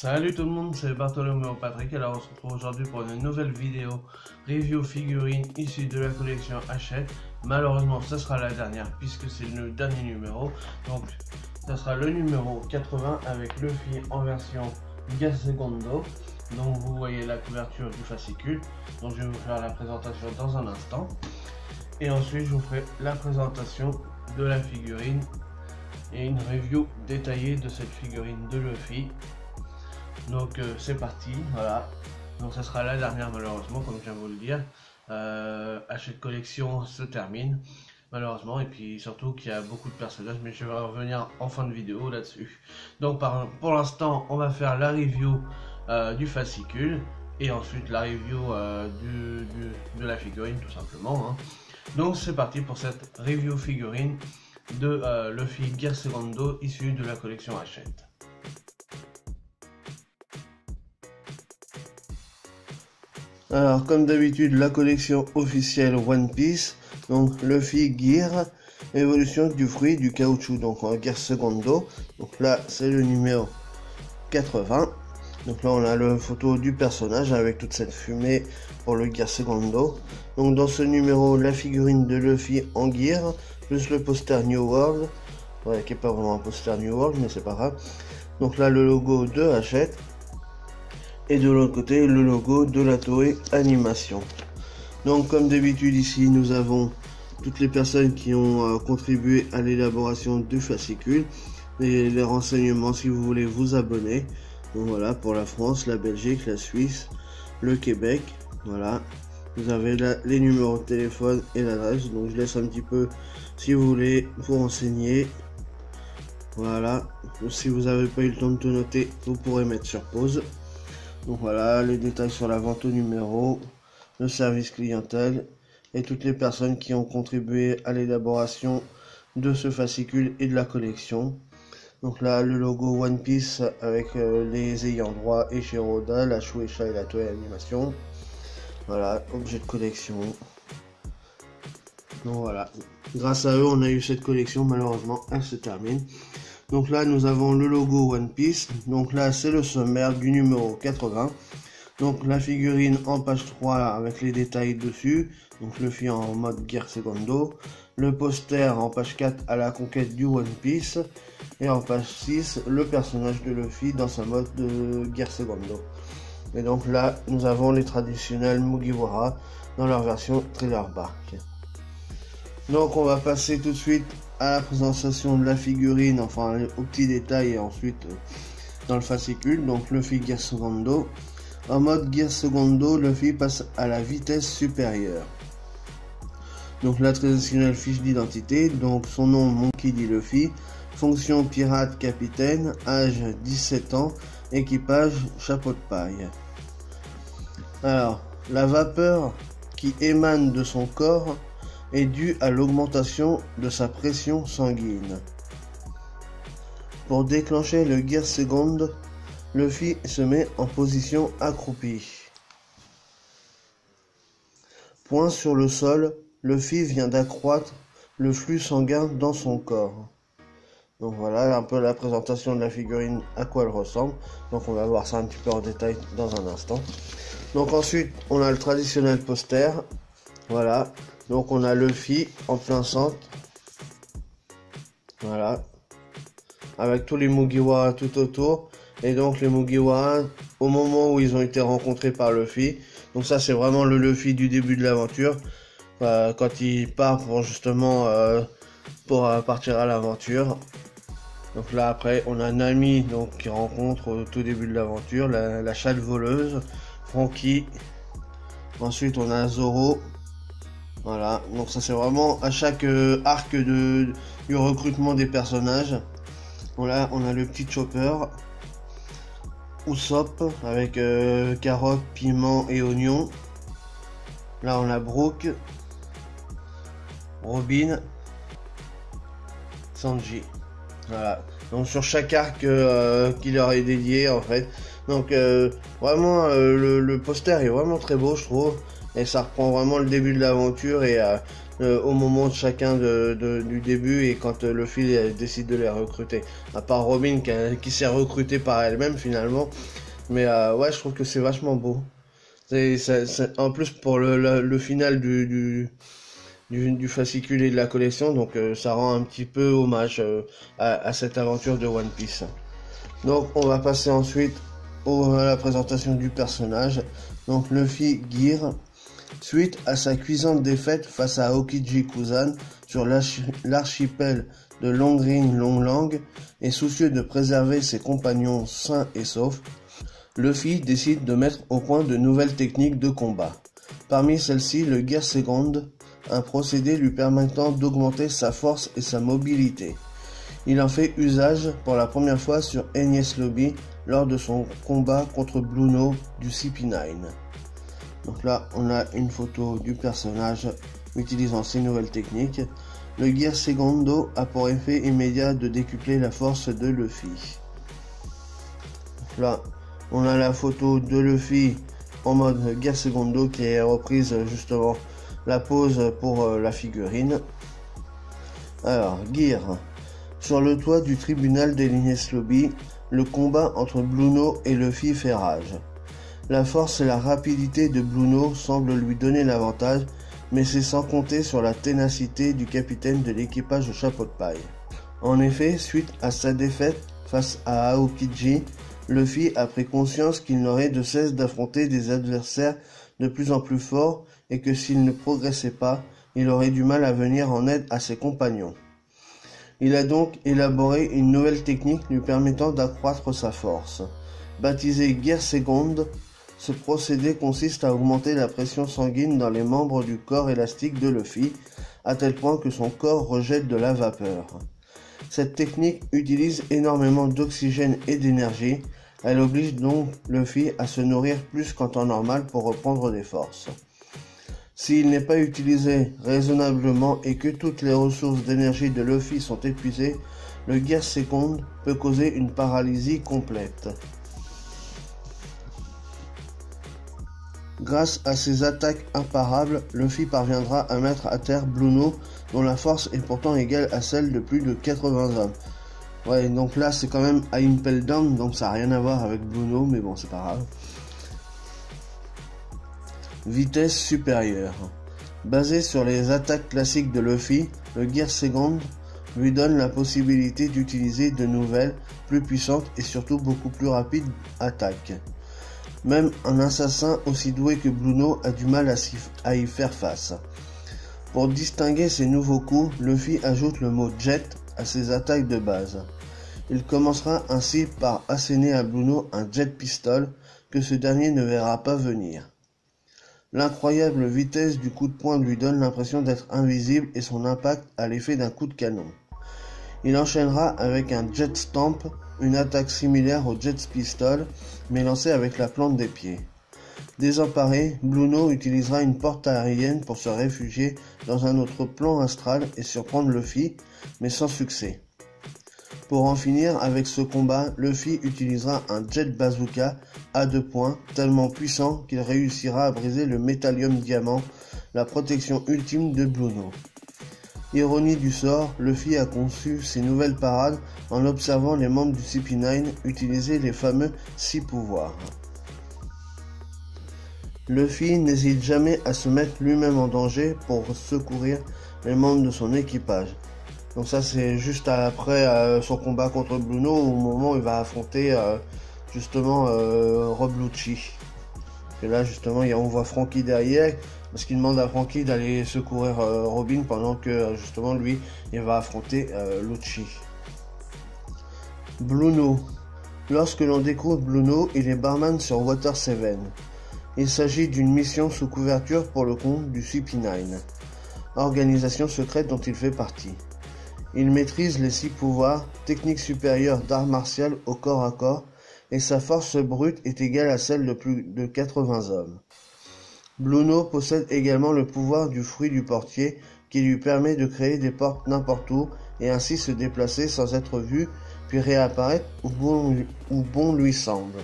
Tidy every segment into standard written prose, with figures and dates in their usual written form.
Salut tout le monde, c'est Bartholoméo Patrick. Alors on se retrouve aujourd'hui pour une nouvelle vidéo review figurine issue de la collection Hachette. Malheureusement ce sera la dernière puisque c'est le dernier numéro. Donc ça sera le numéro 80 avec Luffy en version Gear-Secondo. Donc vous voyez la couverture du fascicule. Donc je vais vous faire la présentation dans un instant. Et ensuite je vous ferai la présentation de la figurine et une review détaillée de cette figurine de Luffy. Donc c'est parti, voilà. Donc ça sera la dernière malheureusement, comme je viens de vous le dire. Hachette collection se termine malheureusement, et puis surtout qu'il y a beaucoup de personnages, mais je vais revenir en fin de vidéo là-dessus. Donc pour l'instant on va faire la review du fascicule et ensuite la review de la figurine tout simplement, hein. Donc c'est parti pour cette review figurine de Luffy Gear-Secondo issue de la collection Hachette. Alors comme d'habitude la collection officielle One Piece, donc Luffy Gear, évolution du fruit du caoutchouc, donc en Gear-Secondo. Donc là c'est le numéro 80. Donc là on a la photo du personnage avec toute cette fumée pour le Gear-Secondo. Donc dans ce numéro la figurine de Luffy en Gear, plus le poster New World, ouais, qui n'est pas vraiment un poster New World mais c'est pas grave. Donc là le logo de Hachette. Et de l'autre côté le logo de la Toei Animation. Donc comme d'habitude ici nous avons toutes les personnes qui ont contribué à l'élaboration du fascicule et les renseignements si vous voulez vous abonner. Donc voilà, pour la France, la Belgique, la Suisse, le Québec, voilà. Vous avez là les numéros de téléphone et l'adresse, donc je laisse un petit peu si vous voulez vous renseigner. Voilà, si vous n'avez pas eu le temps de tout noter, vous pourrez mettre sur pause. Donc voilà, les détails sur la vente au numéro, le service clientèle et toutes les personnes qui ont contribué à l'élaboration de ce fascicule et de la collection. Donc là, le logo One Piece avec les ayants droit et Oda, la Shueisha et la Toei Animation. Voilà, objet de collection. Donc voilà, grâce à eux, on a eu cette collection, malheureusement, elle se termine. Donc là, nous avons le logo One Piece. Donc là, c'est le sommaire du numéro 80. Donc la figurine en page 3 avec les détails dessus. Donc Luffy en mode Gear-Secondo. Le poster en page 4 à la conquête du One Piece. Et en page 6, le personnage de Luffy dans sa mode de Gear-Secondo. Et donc là, nous avons les traditionnels Mugiwara dans leur version Thriller Bark. Donc on va passer tout de suite à la présentation de la figurine, enfin aux petits détails, et ensuite dans le fascicule. Donc Luffy Gear-Secondo. En mode Gear-Secondo, Luffy passe à la vitesse supérieure. Donc la traditionnelle fiche d'identité, donc son nom Monkey D. Luffy, fonction pirate capitaine, âge 17 ans, équipage chapeau de paille. Alors, la vapeur qui émane de son corps est due à l'augmentation de sa pression sanguine. Pour déclencher le Gear-Secondo, Luffy se met en position accroupie. Point sur le sol, Luffy vient d'accroître le flux sanguin dans son corps. Donc voilà un peu la présentation de la figurine, à quoi elle ressemble. Donc on va voir ça un petit peu en détail dans un instant. Donc ensuite on a le traditionnel poster. Voilà. Donc on a Luffy en plein centre. Voilà. Avec tous les Mugiwara tout autour. Et donc les Mugiwara au moment où ils ont été rencontrés par Luffy. Donc ça c'est vraiment le Luffy du début de l'aventure. Quand il part pour justement partir à l'aventure. Donc là après on a Nami donc qui rencontre au tout début de l'aventure la chatte voleuse, Franky. Ensuite on a Zoro. Voilà, donc ça c'est vraiment à chaque arc du recrutement des personnages. Voilà, on a le petit Chopper, Usopp avec carottes, piment et oignons. Là on a Brook, Robin, Sanji. Voilà, donc sur chaque arc qui leur est dédié en fait. Donc vraiment le poster est vraiment très beau je trouve. Et ça reprend vraiment le début de l'aventure et au moment de chacun du début et quand Luffy décide de les recruter. À part Robin qui s'est recrutée par elle-même finalement. Mais ouais, je trouve que c'est vachement beau. En plus pour le final du fascicule et de la collection, donc ça rend un petit peu hommage à cette aventure de One Piece. Donc on va passer ensuite à la présentation du personnage. Donc Luffy Gear, suite à sa cuisante défaite face à Aokiji Kuzan sur l'archipel de Longring Longlang et soucieux de préserver ses compagnons sains et saufs, Luffy décide de mettre au point de nouvelles techniques de combat. Parmi celles-ci, le Gear Second, un procédé lui permettant d'augmenter sa force et sa mobilité. Il en fait usage pour la première fois sur Enies Lobby lors de son combat contre Blueno du CP9. Donc là, on a une photo du personnage utilisant ces nouvelles techniques. Le Gear Segundo a pour effet immédiat de décupler la force de Luffy. Donc là, on a la photo de Luffy en mode Gear Segundo qui est reprise justement la pose pour la figurine. Alors, Gear. Sur le toit du tribunal d'Enies Lobby, le combat entre Blueno et Luffy fait rage. La force et la rapidité de Blueno semblent lui donner l'avantage, mais c'est sans compter sur la ténacité du capitaine de l'équipage au chapeau de paille. En effet, suite à sa défaite face à Aokiji, Luffy a pris conscience qu'il n'aurait de cesse d'affronter des adversaires de plus en plus forts et que s'il ne progressait pas, il aurait du mal à venir en aide à ses compagnons. Il a donc élaboré une nouvelle technique lui permettant d'accroître sa force. Baptisé Gear Second, ce procédé consiste à augmenter la pression sanguine dans les membres du corps élastique de Luffy, à tel point que son corps rejette de la vapeur. Cette technique utilise énormément d'oxygène et d'énergie. Elle oblige donc Luffy à se nourrir plus qu'en temps normal pour reprendre des forces. S'il n'est pas utilisé raisonnablement et que toutes les ressources d'énergie de Luffy sont épuisées, le Gear Second peut causer une paralysie complète. Grâce à ses attaques imparables, Luffy parviendra à mettre à terre Blueno, dont la force est pourtant égale à celle de plus de 80 hommes. Ouais, donc là c'est quand même à Impel Down, donc ça n'a rien à voir avec Blueno, mais bon, c'est pas grave. Vitesse supérieure. Basé sur les attaques classiques de Luffy, le Gear Second lui donne la possibilité d'utiliser de nouvelles, plus puissantes et surtout beaucoup plus rapides attaques. Même un assassin aussi doué que Blueno a du mal à y faire face. Pour distinguer ces nouveaux coups, Luffy ajoute le mot Jet à ses attaques de base. Il commencera ainsi par asséner à Blueno un Jet Pistol que ce dernier ne verra pas venir. L'incroyable vitesse du coup de poing lui donne l'impression d'être invisible et son impact a l'effet d'un coup de canon. Il enchaînera avec un Jet Stamp, une attaque similaire au Jet Pistol, mais lancée avec la plante des pieds. Désemparé, Blueno utilisera une porte aérienne pour se réfugier dans un autre plan astral et surprendre Luffy, mais sans succès. Pour en finir avec ce combat, Luffy utilisera un Jet Bazooka à 2 points, tellement puissant qu'il réussira à briser le Métallium Diamant, la protection ultime de Blueno. Ironie du sort, Luffy a conçu ces nouvelles parades en observant les membres du CP9 utiliser les fameux 6 pouvoirs. Luffy n'hésite jamais à se mettre lui-même en danger pour secourir les membres de son équipage. Donc ça c'est juste après son combat contre Blueno, au moment où il va affronter justement Rob Lucci. Et là justement on voit Franky derrière, parce qu'il demande à Franky d'aller secourir Robin pendant que justement lui il va affronter Lucci. Blueno. Lorsque l'on découvre Blueno, il est barman sur Water 7. Il s'agit d'une mission sous couverture pour le compte du CP9, organisation secrète dont il fait partie. Il maîtrise les 6 pouvoirs, technique supérieure d'art martial au corps à corps, et sa force brute est égale à celle de plus de 80 hommes. Blueno possède également le pouvoir du fruit du portier qui lui permet de créer des portes n'importe où et ainsi se déplacer sans être vu, puis réapparaître où bon lui semble.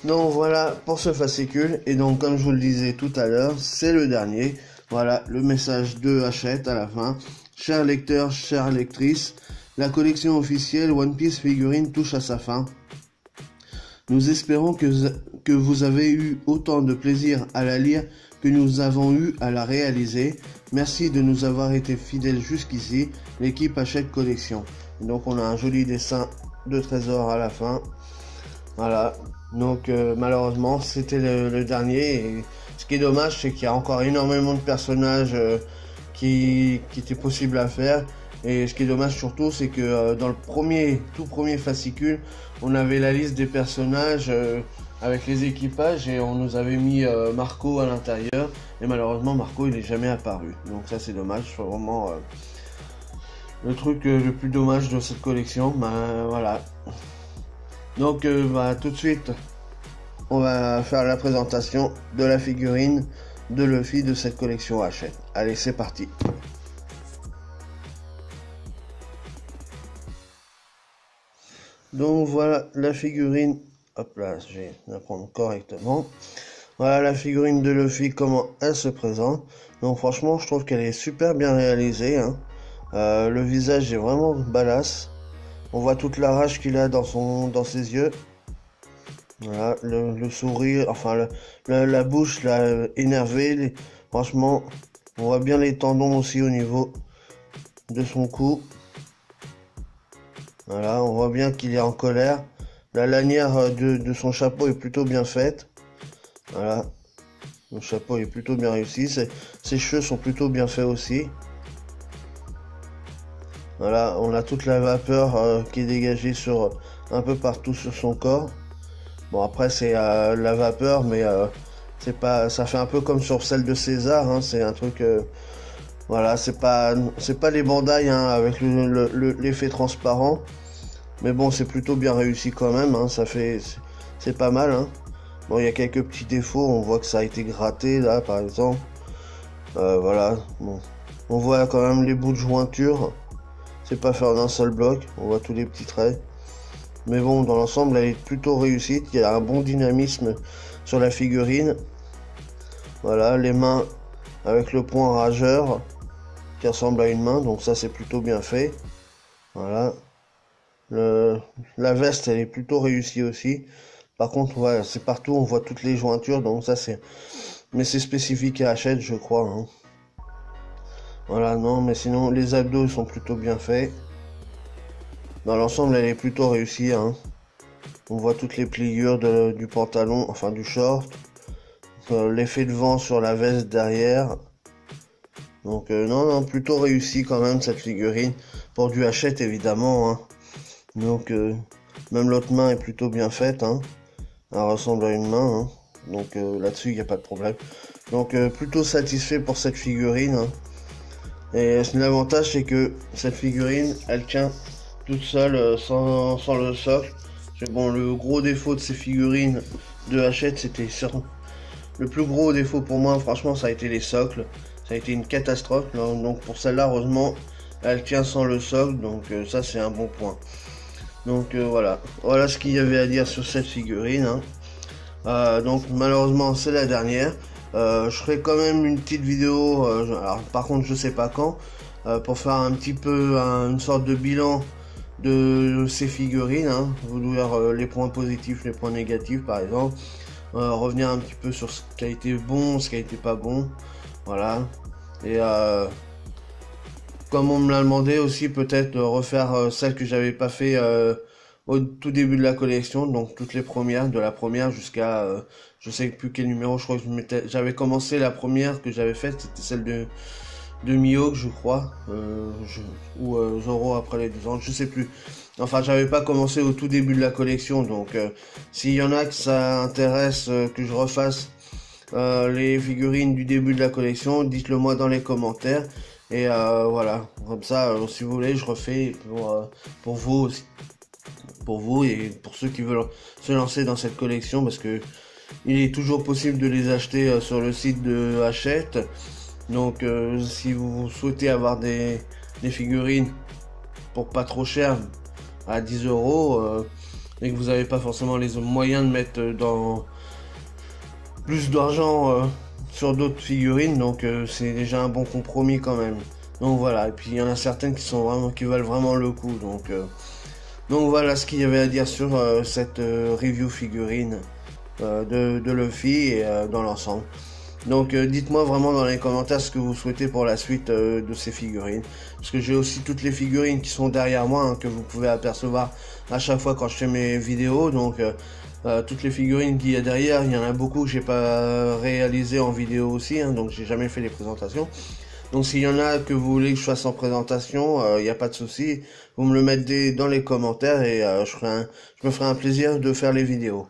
Donc voilà pour ce fascicule, et donc comme je vous le disais tout à l'heure, c'est le dernier. Voilà le message de Hachette à la fin. Chers lecteurs, chères lectrices, la collection officielle One Piece figurine touche à sa fin. Nous espérons que vous avez eu autant de plaisir à la lire que nous avons eu à la réaliser. Merci de nous avoir été fidèles jusqu'ici, l'équipe Hachette Collection. Donc on a un joli dessin de trésor à la fin. Voilà, donc malheureusement c'était le dernier. Et ce qui est dommage, c'est qu'il y a encore énormément de personnages qui étaient possibles à faire. Et ce qui est dommage surtout, c'est que dans le tout premier fascicule, on avait la liste des personnages avec les équipages et on nous avait mis Marco à l'intérieur. Et malheureusement, Marco, il n'est jamais apparu. Donc ça, c'est dommage. C'est vraiment le truc le plus dommage de cette collection. Voilà. Donc tout de suite, on va faire la présentation de la figurine de Luffy de cette collection Hachette. Allez, c'est parti. Donc voilà la figurine, hop là, je vais la prendre correctement. Voilà la figurine de Luffy, comment elle se présente. Donc franchement, je trouve qu'elle est super bien réalisée, hein. Le visage est vraiment badass. On voit toute la rage qu'il a dans ses yeux. Voilà, le sourire, enfin la bouche là, énervée. Franchement, on voit bien les tendons aussi au niveau de son cou. Voilà, on voit bien qu'il est en colère. La lanière de son chapeau est plutôt bien faite. Voilà, le chapeau est plutôt bien réussi. Ses cheveux sont plutôt bien faits aussi. Voilà, on a toute la vapeur qui est dégagée un peu partout sur son corps. Bon, après c'est la vapeur, mais c'est pas, ça fait un peu comme sur celle de César, hein. C'est un truc, voilà, c'est pas les Bandai, hein, avec l'effet transparent. Mais bon, c'est plutôt bien réussi quand même, hein. C'est pas mal, hein. Bon, il y a quelques petits défauts, on voit que ça a été gratté là, par exemple. Voilà, bon, on voit quand même les bouts de jointure. C'est pas fait en un seul bloc, on voit tous les petits traits. Mais bon, dans l'ensemble, elle est plutôt réussie. Il y a un bon dynamisme sur la figurine. Voilà, les mains avec le poing rageur qui ressemble à une main, donc ça c'est plutôt bien fait. Voilà. La veste, elle est plutôt réussie aussi. Par contre, ouais, c'est partout, on voit toutes les jointures, donc ça c'est... Mais c'est spécifique à Hachette, je crois, hein. Voilà, non, mais sinon, les abdos sont plutôt bien faits. Dans l'ensemble, elle est plutôt réussie, hein. On voit toutes les pliures du pantalon, enfin du short. L'effet de vent sur la veste derrière. Donc, non, plutôt réussi quand même, cette figurine. Pour du Hachette, évidemment, hein. Donc, même l'autre main est plutôt bien faite, hein. Elle ressemble à une main, hein. Donc, là-dessus, il n'y a pas de problème. Donc, plutôt satisfait pour cette figurine, hein. Et l'avantage, c'est que cette figurine, elle tient toute seule, sans le socle. Bon, le gros défaut de ces figurines de Hachette, c'était le plus gros défaut pour moi, franchement, ça a été les socles. Ça a été une catastrophe. Donc pour celle-là, heureusement, elle tient sans le socle. Donc ça, c'est un bon point. Donc voilà. Voilà ce qu'il y avait à dire sur cette figurine, hein. Donc malheureusement, c'est la dernière. Je ferai quand même une petite vidéo, alors par contre je sais pas quand, pour faire un petit peu une sorte de bilan de ces figurines, hein. Vous dire les points positifs, les points négatifs par exemple, revenir un petit peu sur ce qui a été bon, ce qui a été pas bon, voilà. Et comme on me l'a demandé aussi, peut-être refaire celle que j'avais pas fait au tout début de la collection, donc toutes les premières, de la première jusqu'à je sais plus quel numéro. Je crois que j'avais commencé la première que j'avais faite, c'était celle de Mihawk, je crois, ou Zoro après les 2 ans, je sais plus. Enfin, j'avais pas commencé au tout début de la collection, donc s'il y en a que ça intéresse que je refasse les figurines du début de la collection, dites-le moi dans les commentaires. Et voilà, comme ça, si vous voulez, je refais pour vous aussi. Pour vous et pour ceux qui veulent se lancer dans cette collection, parce que il est toujours possible de les acheter sur le site de Hachette. Donc si vous souhaitez avoir des figurines pour pas trop cher, à 10 € et que vous n'avez pas forcément les moyens de mettre dans plus d'argent sur d'autres figurines, donc c'est déjà un bon compromis quand même. Donc voilà, et puis il y en a certaines qui valent vraiment le coup, donc voilà ce qu'il y avait à dire sur cette review figurine de Luffy et dans l'ensemble. Donc dites-moi vraiment dans les commentaires ce que vous souhaitez pour la suite de ces figurines. Parce que j'ai aussi toutes les figurines qui sont derrière moi, hein, que vous pouvez apercevoir à chaque fois quand je fais mes vidéos. Donc toutes les figurines qu'il y a derrière, il y en a beaucoup que j'ai pas réalisé en vidéo aussi, hein, donc j'ai jamais fait les présentations. Donc s'il y en a que vous voulez que je fasse en présentation, il n'y a pas de souci. Vous me le mettez dans les commentaires et je me ferai un plaisir de faire les vidéos.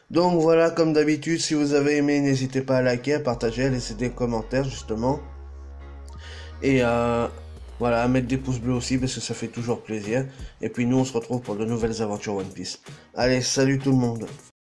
Donc voilà, comme d'habitude, si vous avez aimé, n'hésitez pas à liker, à partager, à laisser des commentaires justement. Et voilà, à mettre des pouces bleus aussi parce que ça fait toujours plaisir. Et puis nous, on se retrouve pour de nouvelles aventures One Piece. Allez, salut tout le monde!